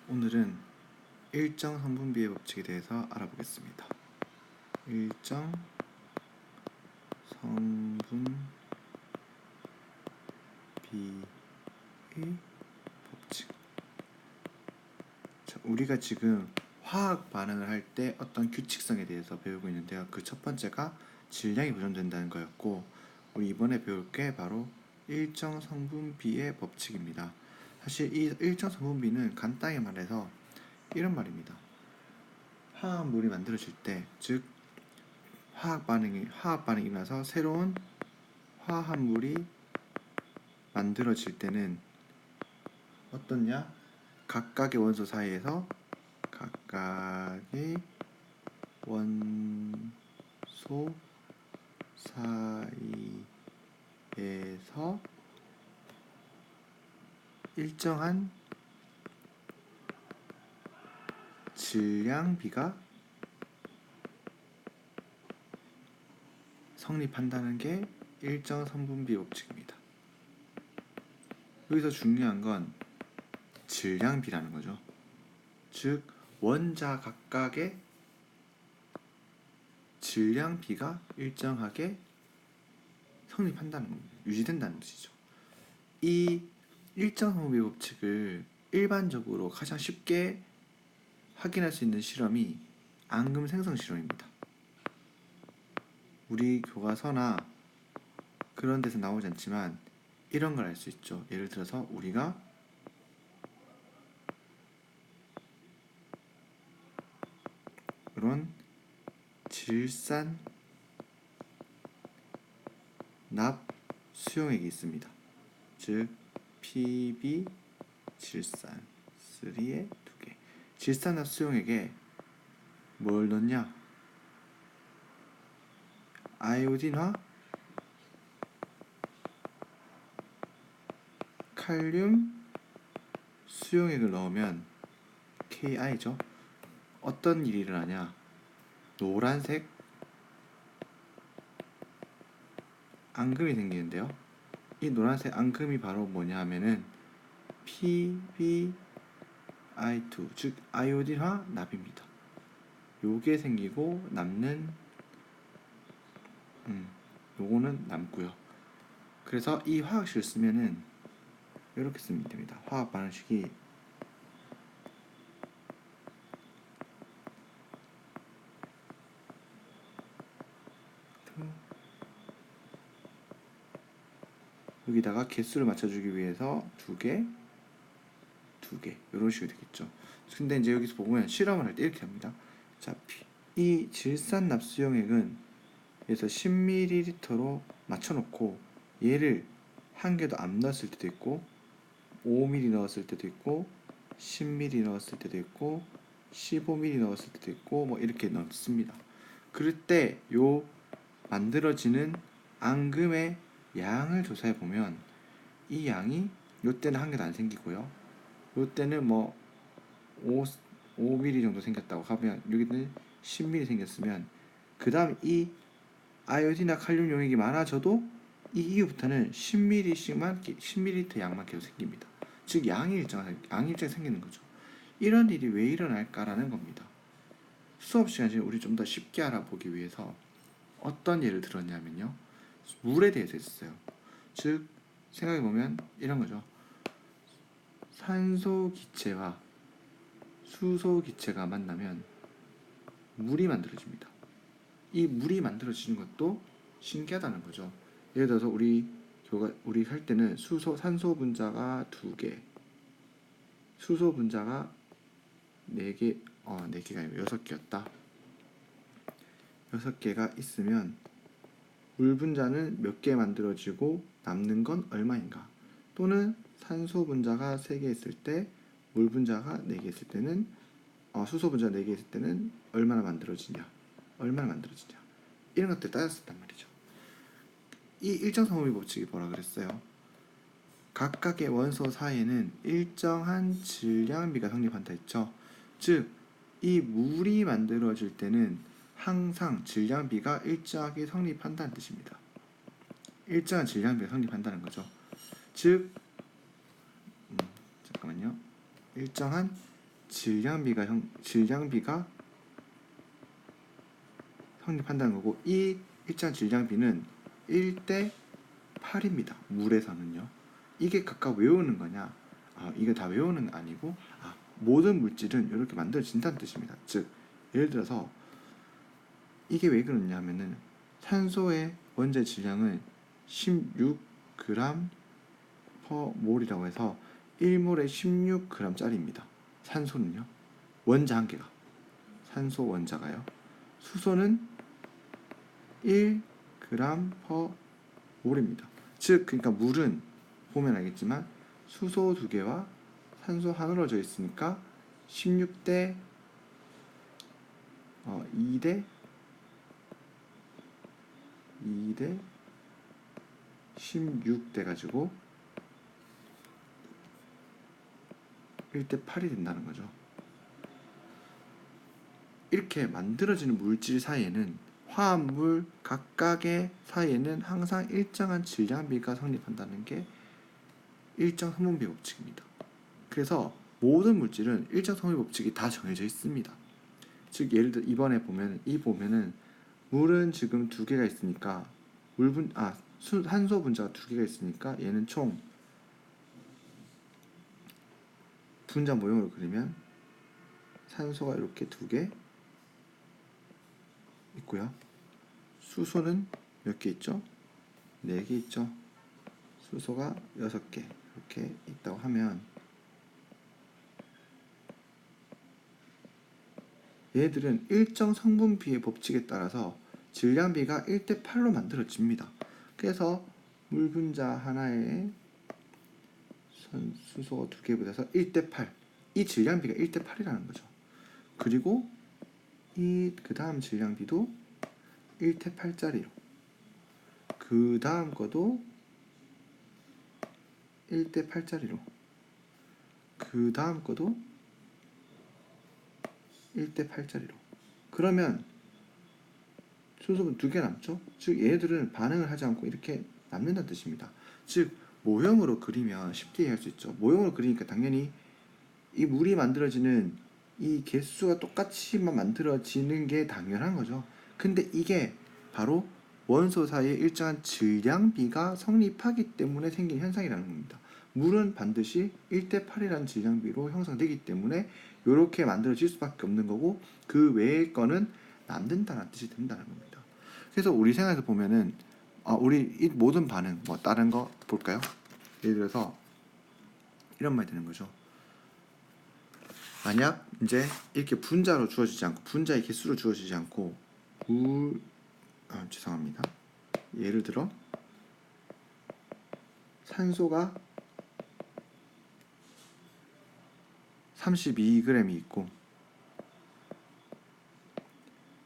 오늘은 일정 성분비의 법칙에 대해서 알아보겠습니다. 일정 성분비의 법칙. 자, 우리가 지금 화학 반응을 할 때 어떤 규칙성에 대해서 배우고 있는데요. 그 첫 번째가 질량이 보존된다는 거였고, 우리 이번에 배울 게 바로 일정 성분비의 법칙입니다. 사실 이 일정 성분비는 간단히 말해서 이런 말입니다. 화합물이 만들어질 때, 즉 화학 반응이 일어나서 새로운 화합물이 만들어질 때는 어떻냐? 각각의 원소 사이에서 일정한 질량비가 성립한다는 게 일정 성분비 법칙입니다. 여기서 중요한 건 질량비라는 거죠. 즉 원자 각각의 질량비가 일정하게 성립한다는 겁니다. 유지된다는 뜻이죠. 이 일정 성분비 법칙을 일반적으로 가장 쉽게 확인할 수 있는 실험이 앙금 생성 실험입니다. 우리 교과서나 그런 데서 나오지 않지만 이런 걸 알 수 있죠. 예를 들어서 우리가 이런 질산 납 수용액이 있습니다. 즉 PB 질산 3에 2개. 질산 납 수용액에 뭘 넣냐? 아이오딘화 칼륨 수용액을 넣으면 KI죠. 어떤 일이 일어나냐? 노란색 앙금이 생기는데요. 이 노란색 앙금이 바로 뭐냐 하면은 PbI2, 즉 아이오딘화 납입니다. 요게 생기고 남는 요거는 남고요. 그래서 이 화학식을 쓰면은 이렇게 쓰면 됩니다. 화학 반응식이 여기다가 개수를 맞춰주기 위해서 두 개 이런 식으로 되겠죠. 근데 이제 여기서 보면 실험을 할 때 이렇게 합니다. 자, 이 질산 납수용액은 그래서 10ml로 맞춰놓고 얘를 한 개도 안 넣었을 때도 있고 5ml 넣었을 때도 있고 10ml 넣었을 때도 있고 15ml 넣었을 때도 있고 뭐 이렇게 넣습니다. 그럴 때 요 만들어지는 앙금의 양을 조사해 보면 이 양이 요 때는 한 개도 안 생기고요. 요 때는 뭐 5mm 정도 생겼다고 하면 여기는 10mm 생겼으면 그 다음 이 아이오딘이나 칼륨 용액이 많아져도 이 이후부터는 10ml 양만 계속 생깁니다. 즉 양이 일정하게 생기는 거죠. 이런 일이 왜 일어날까라는 겁니다. 수업 시간에 우리 좀 더 쉽게 알아보기 위해서 어떤 예를 들었냐면요. 물에 대해서 했어요. 즉 생각해보면 이런 거죠. 산소 기체와 수소 기체가 만나면 물이 만들어집니다. 이 물이 만들어지는 것도 신기하다는 거죠. 예를 들어서 우리 할 때는 산소 분자가 2개, 수소 분자가 4개, 4개가 아니고 6개였다. 6개가 있으면 물 분자는 몇 개 만들어지고 남는 건 얼마인가? 또는 산소 분자가 3개 있을 때 물 분자가 4개 있을 때는 수소 분자가 4개 있을 때는 얼마나 만들어지냐? 이런 것들 따졌단 말이죠. 이 일정 성분비 법칙이 뭐라 그랬어요? 각각의 원소 사이에는 일정한 질량비가 성립한다 했죠. 즉, 이 물이 만들어질 때는 항상 질량비가 일정하게 성립한다는 뜻입니다. 일정한 질량비가 성립한다는 거죠. 즉, 잠깐만요. 일정한 질량비가 성립한다는 거고, 이 일정한 질량비는 1대 8입니다. 물에서는요. 이게 각각 외우는 거냐? 이거 다 외우는 거 아니고, 모든 물질은 이렇게 만들어진다는 뜻입니다. 즉, 예를 들어서 이게 왜 그러냐면은 산소의 원자의 질량은 16g per 몰이라고 해서 1몰에 16g짜리입니다. 산소는요. 원자 한 개가. 산소 원자가요. 수소는 1g per 몰입니다. 즉, 그러니까 물은 보면 알겠지만 수소 2개와 산소 하나로 져 있으니까 16대 2대 16 돼가지고 1대 8이 된다는 거죠. 이렇게 만들어지는 물질 사이에는, 화합물 각각의 사이에는 항상 일정한 질량비가 성립한다는 게 일정 성분비 법칙입니다. 그래서 모든 물질은 일정 성분비 법칙이 다 정해져 있습니다. 즉, 예를 들어 이번에 보면은 물은 지금 2개가 있으니까 산소 분자가 2개가 있으니까 얘는 총 분자 모형으로 그리면 산소가 이렇게 2개 있고요. 수소는 몇 개 있죠? 4개 있죠. 수소가 6개 이렇게 있다고 하면 얘들은 일정 성분비의 법칙에 따라서 질량비가 1대 8로 만들어집니다. 그래서 물 분자 하나에 수소가 2개 붙어서 1대 8. 이 질량비가 1대 8이라는 거죠. 그리고 그 다음 질량비도 1대 8짜리로, 그 다음 거도 1대 8짜리로, 그 다음 거도 1대 8짜리로. 그러면 수소는 2개 남죠? 즉, 얘들은 반응을 하지 않고 이렇게 남는다는 뜻입니다. 즉, 모형으로 그리면 쉽게 이해할 수 있죠. 모형으로 그리니까 당연히 이 물이 만들어지는 이 개수가 똑같이만 만들어지는 게 당연한 거죠. 근데 이게 바로 원소 사이에 일정한 질량비가 성립하기 때문에 생긴 현상이라는 겁니다. 물은 반드시 1대 8이라는 질량비로 형성되기 때문에 이렇게 만들어질 수밖에 없는 거고, 그 외의 거는 남는다는 뜻이 된다는 겁니다. 그래서 우리 생활에서 보면은 우리 이 모든 반응, 다른 거 볼까요? 예를 들어서 이런 말이 되는 거죠. 만약 이제 이렇게 분자로 주어지지 않고, 분자의 개수로 주어지지 않고 죄송합니다. 예를 들어 산소가 32g이 있고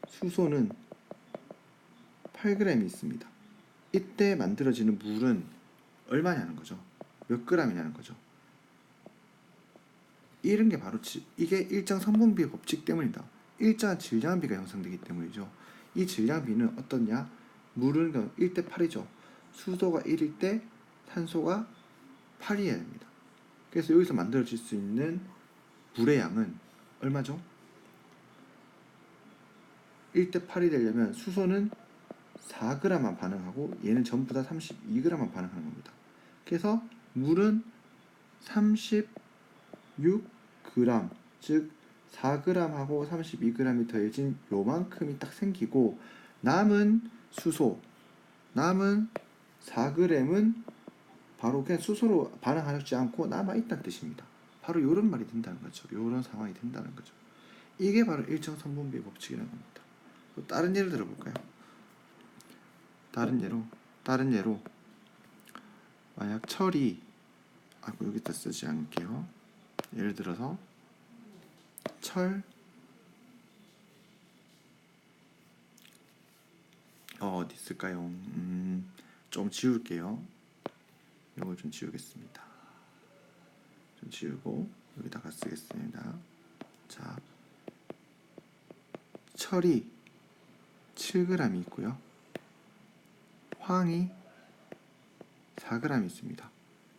수소는 8g이 있습니다. 이때 만들어지는 물은 얼마냐는 거죠. 몇 g이냐는 거죠. 이런 게 바로 이게 일정 성분비의 법칙 때문이다. 일정한 질량비가 형성되기 때문이죠. 이 질량비는 어떻냐? 물은 1대 8이죠. 수소가 1일 때 산소가 8이어야 됩니다. 그래서 여기서 만들어질 수 있는 물의 양은 얼마죠? 1대 8이 되려면 수소는 4g만 반응하고 얘는 전부 다 32g만 반응하는 겁니다. 그래서 물은 36g, 즉 4g하고 32g이 더해진 요만큼이 딱 생기고, 남은 4g은 바로 그냥 수소로 반응하지 않고 남아있다는 뜻입니다. 바로 이런 말이 된다는 거죠. 이런 상황이 된다는 거죠. 이게 바로 일정 성분비의 법칙이라는 겁니다. 또 다른 예를 들어볼까요? 다른 예로 만약 철이 여기다 쓰지 않을게요. 예를 들어서 철 어디 있을까요? 좀 지울게요. 이걸 좀 지우겠습니다. 좀 지우고 여기다가 쓰겠습니다. 자, 철이 7g이 있고요. 황이 4g이 있습니다.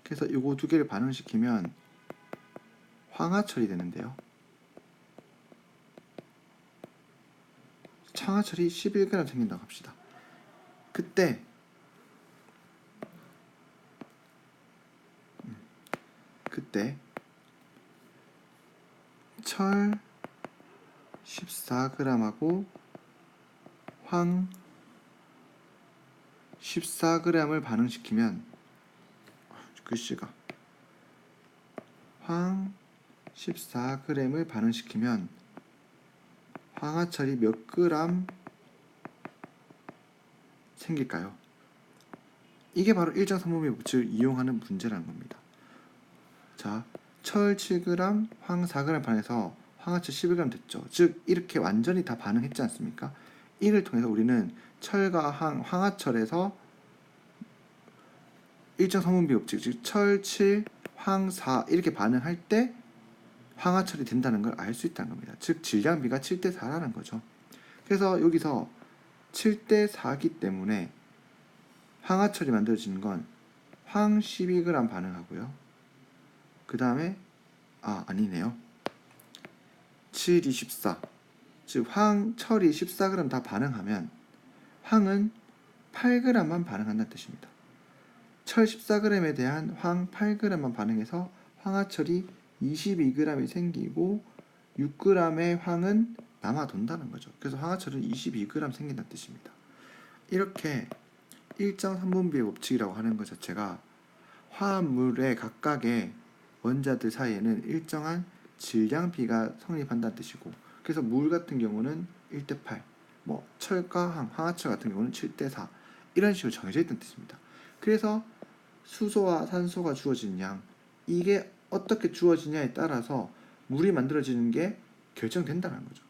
그래서 이거 두 개를 반응시키면 황화철이 되는데요. 황화철이 11g 생긴다고 합시다. 그때 철 14g하고 황 14g을 반응시키면 글씨가 황 14g을 반응시키면 황화철이 몇 그램 생길까요? 이게 바로 일정삼분비의 법칙을 이용하는 문제라는 겁니다. 자, 철 7g, 황 4g 반응해서 황화철 11g 됐죠. 즉 이렇게 완전히 다 반응했지 않습니까? 이를 통해서 우리는 철과 황화철에서 일정삼분비 법칙, 즉 철 7, 황 4 이렇게 반응할 때 황화철이 된다는 걸 알 수 있다는 겁니다. 즉 질량비가 7대 4라는 거죠. 그래서 여기서 7대 4기 때문에 황화철이 만들어지는 건 황 12g 반응하고요. 그 다음에 아니네요. 7, 14. 즉 황철이 14g 다 반응하면 황은 8g만 반응한다는 뜻입니다. 철 14g에 대한 황 8g만 반응해서 황화철이 22g이 생기고 6g의 황은 남아돈다는 거죠. 그래서 황화철은 22g 생긴다는 뜻입니다. 이렇게 일정 3분비의 법칙이라고 하는 것 자체가 화합물의 각각의 원자들 사이에는 일정한 질량비가 성립한다는 뜻이고, 그래서 물 같은 경우는 1대 8, 철과 황화철 같은 경우는 7대 4 이런 식으로 정해져 있다는 뜻입니다. 그래서 수소와 산소가 주어지는 양, 이게 어떻게 주어지냐에 따라서 물이 만들어지는 게 결정된다는 거죠.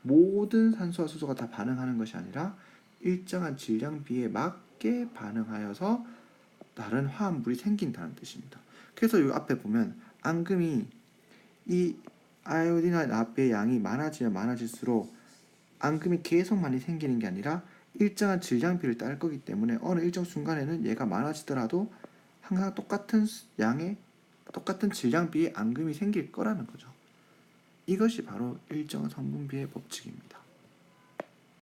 모든 산소와 수소가 다 반응하는 것이 아니라 일정한 질량비에 맞게 반응하여서 다른 화합물이 생긴다는 뜻입니다. 그래서 이 앞에 보면 앙금이 이 아이오딘과 나비의 양이 많아지면 많아질수록 앙금이 계속 많이 생기는 게 아니라 일정한 질량비를 따를 거기 때문에 어느 일정 순간에는 얘가 많아지더라도 항상 똑같은 양의 똑같은 질량비의 앙금이 생길 거라는 거죠. 이것이 바로 일정 성분비의 법칙입니다.